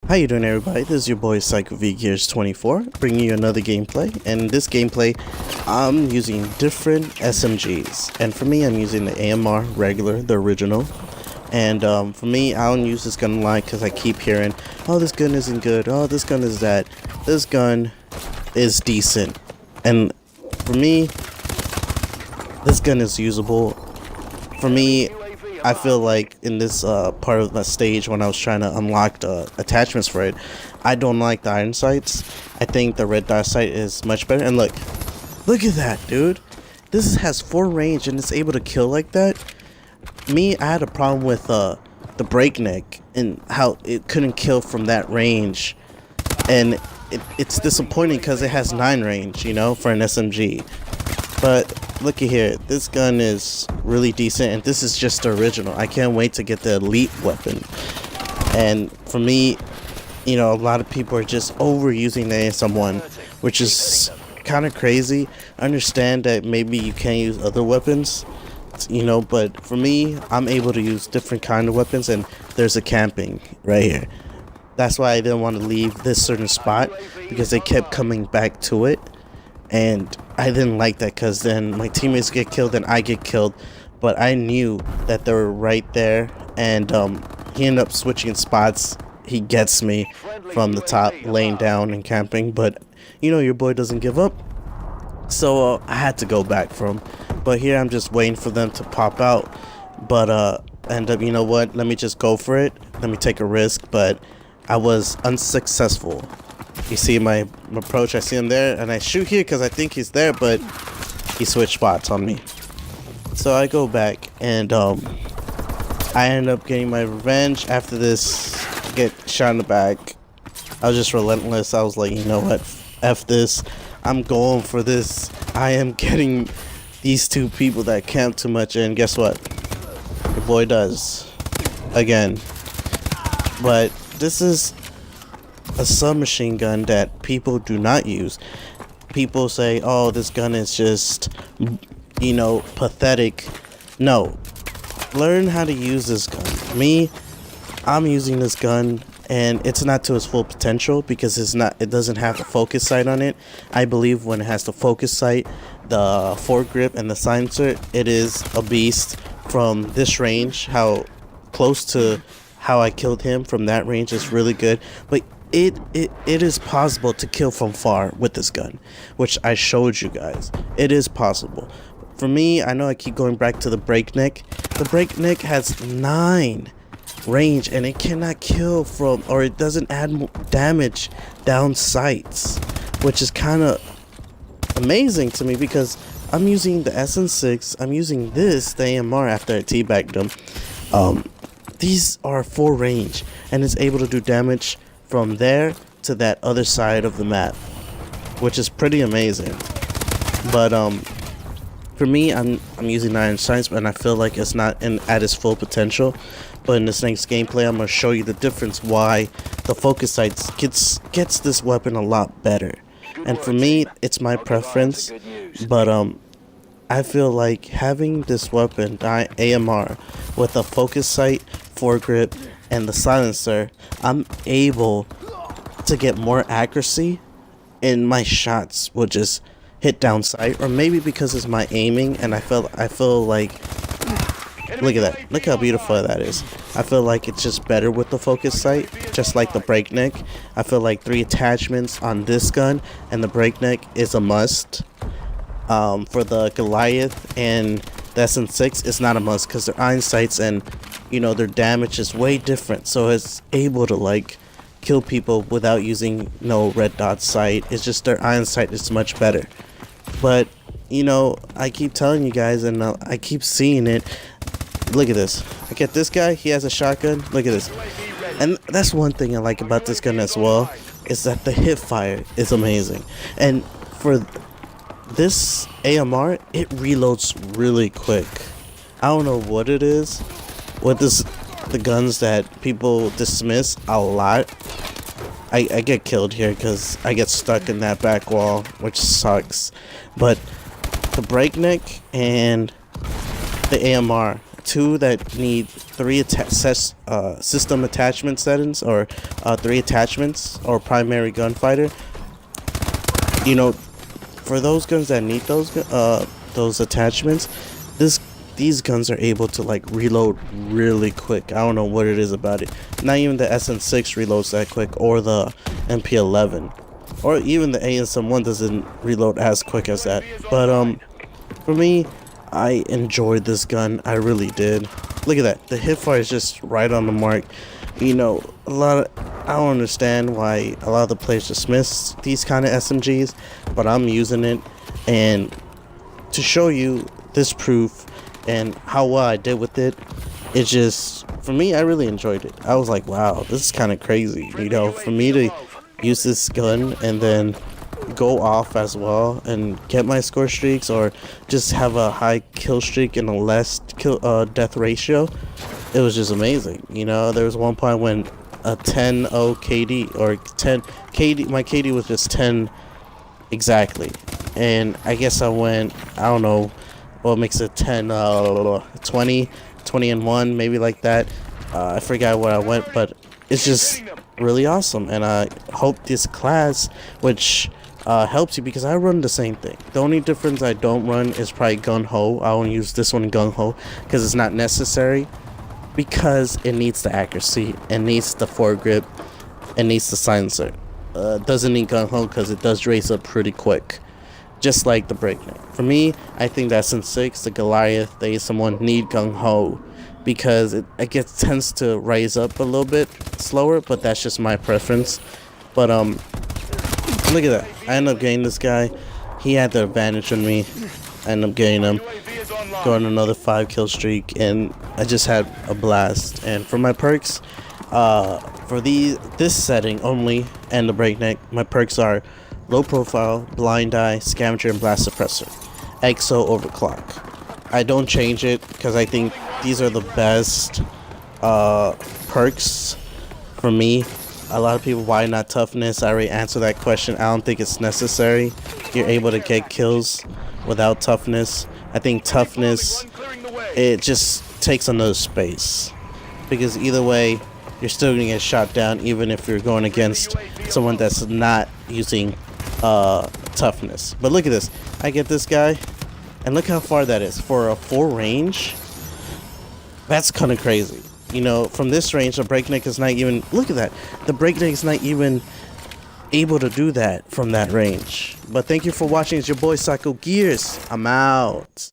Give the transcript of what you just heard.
How you doing, everybody? This is your boy psyc0 bringing you another gameplay. And in this gameplay, I'm using different SMGs. And for me, I'm using the AMR regular, the original. And for me, I don't use this gun a lot because I keep hearing, oh, this gun isn't good, oh, this gun is that. This gun is decent. And for me, this gun is usable. For me, I feel like in this part of the stage when I was trying to unlock the attachments for it, I don't like the iron sights. I think the red dot sight is much better. And look at that, dude. This has 4 range and it's able to kill like that. Me, I had a problem with the breakneck and how it couldn't kill from that range. And it's disappointing because it has 9 range, you know, for an SMG. But looky here, this gun is really decent, and this is just the original. I can't wait to get the elite weapon. And for me, you know, a lot of people are just overusing the ASM1, which is kind of crazy. I understand that maybe you can't use other weapons, you know, but for me, I'm able to use different kind of weapons, and there's a camping right here. That's why I didn't want to leave this certain spot, because they kept coming back to it. And I didn't like that because then my teammates get killed and I get killed. But I knew that they were right there. And he ended up switching spots. He gets me from the top, laying down and camping. But, you know, your boy doesn't give up. So I had to go back for him. But here I'm just waiting for them to pop out. But end up, you know what? Let me just go for it. Let me take a risk. But I was unsuccessful. You see my approach, I see him there, and I shoot here because I think he's there, but he switched spots on me. So I go back, and I end up getting my revenge. After this, get shot in the back. I was just relentless. I was like, you know what, F this. I'm going for this. I am getting these 2 people that camp too much, and guess what? The boy does. Again. But this is a submachine gun that people do not use. People say, oh, this gun is just, you know, pathetic. No, learn how to use this gun. Me, I'm using this gun and it's not to its full potential because it doesn't have the focus sight on it. I believe when it has the focus sight, the foregrip and the silencer, it is a beast. From this range, how close to how I killed him from that range is really good. But it is possible to kill from far with this gun, which I showed you guys. It is possible. For me, I know I keep going back to the breakneck. The breakneck has 9 range and it cannot kill from, or it doesn't add damage down sights, which is kind of amazing to me because I'm using the SN6. I'm using this, the AMR, after I teabagged them. These are 4 range and it's able to do damage from there to that other side of the map, which is pretty amazing. But for me, I'm using iron sights, and I feel like it's not at its full potential. But in this next gameplay, I'm gonna show you the difference why the focus sights gets this weapon a lot better. And for me, it's my preference, but I feel like having this weapon, AMR, with a focus sight, foregrip, and the silencer, I'm able to get more accuracy, and my shots will just hit down sight. Or maybe because it's my aiming, and I feel like, look at that, look how beautiful that is. I feel like it's just better with the focus sight, just like the breakneck. I feel like 3 attachments on this gun and the breakneck is a must. For the Goliath and the SN6, it's not a must because they're iron sights, and you know, their damage is way different, so it's able to like kill people without using no red dot sight. It's just their iron sight is much better. But you know, I keep telling you guys, and I keep seeing it. Look at this. I get this guy, he has a shotgun. Look at this. And that's one thing I like about this gun as well, is that the hip fire is amazing. And for this AMR, it reloads really quick. I don't know what it is with the guns that people dismiss a lot. I get killed here because I get stuck in that back wall, which sucks. But the breakneck and the AMR, two that need system attachment settings, or 3 attachments, or primary gunfighter. You know, for those guns that need those attachments, these guns are able to like reload really quick. I don't know what it is about it. Not even the SN6 reloads that quick, or the MP11, or even the ASM1 doesn't reload as quick as that. But for me, I enjoyed this gun. I really did. Look at that. The hipfire is just right on the mark. You know, I don't understand why a lot of the players dismiss these kind of SMGs, but I'm using it, and to show you this proof and how well I did with it, it's just, for me, I really enjoyed it. I was like, wow, this is kind of crazy, you know, for me to use this gun and then go off as well and get my score streaks, or just have a high kill streak and a less death ratio. It was just amazing. You know, there was one point when a 10-0 KD, or 10 KD, my KD was just 10 exactly, and I guess I went, I don't know what makes it 10, 20 and 1, maybe like that. I forgot what I went, but it's just really awesome, and I hope this class, which helps you, because I run the same thing. The only difference I don't run is probably gung ho. I won't use this one gung ho because it's not necessary, because it needs the accuracy, it needs the foregrip, it needs the silencer. Doesn't need gung ho because it does raise up pretty quick, just like the breakneck. For me, I think that SN6, the Goliath, the ASM1 need gung ho, because it tends to rise up a little bit slower, but that's just my preference. But look at that. I ended up getting this guy. He had the advantage on me. I ended up getting him, going another 5 kill streak, and I just had a blast. And for my perks, for this setting only and the breakneck, my perks are low profile, blind eye, scavenger, and blast suppressor. XO overclock. I don't change it because I think these are the best perks for me. A lot of people, why not toughness? I already answered that question. I don't think it's necessary. You're able to get kills without toughness. I think toughness, it just takes another space, because either way you're still gonna get shot down, even if you're going against someone that's not using toughness. But look at this. I get this guy, and look how far that is for a full range. That's kind of crazy. You know, from this range, the breakneck is not even, look at that, the breakneck is not even able to do that from that range. But thank you for watching. It's your boy psyc0. I'm out.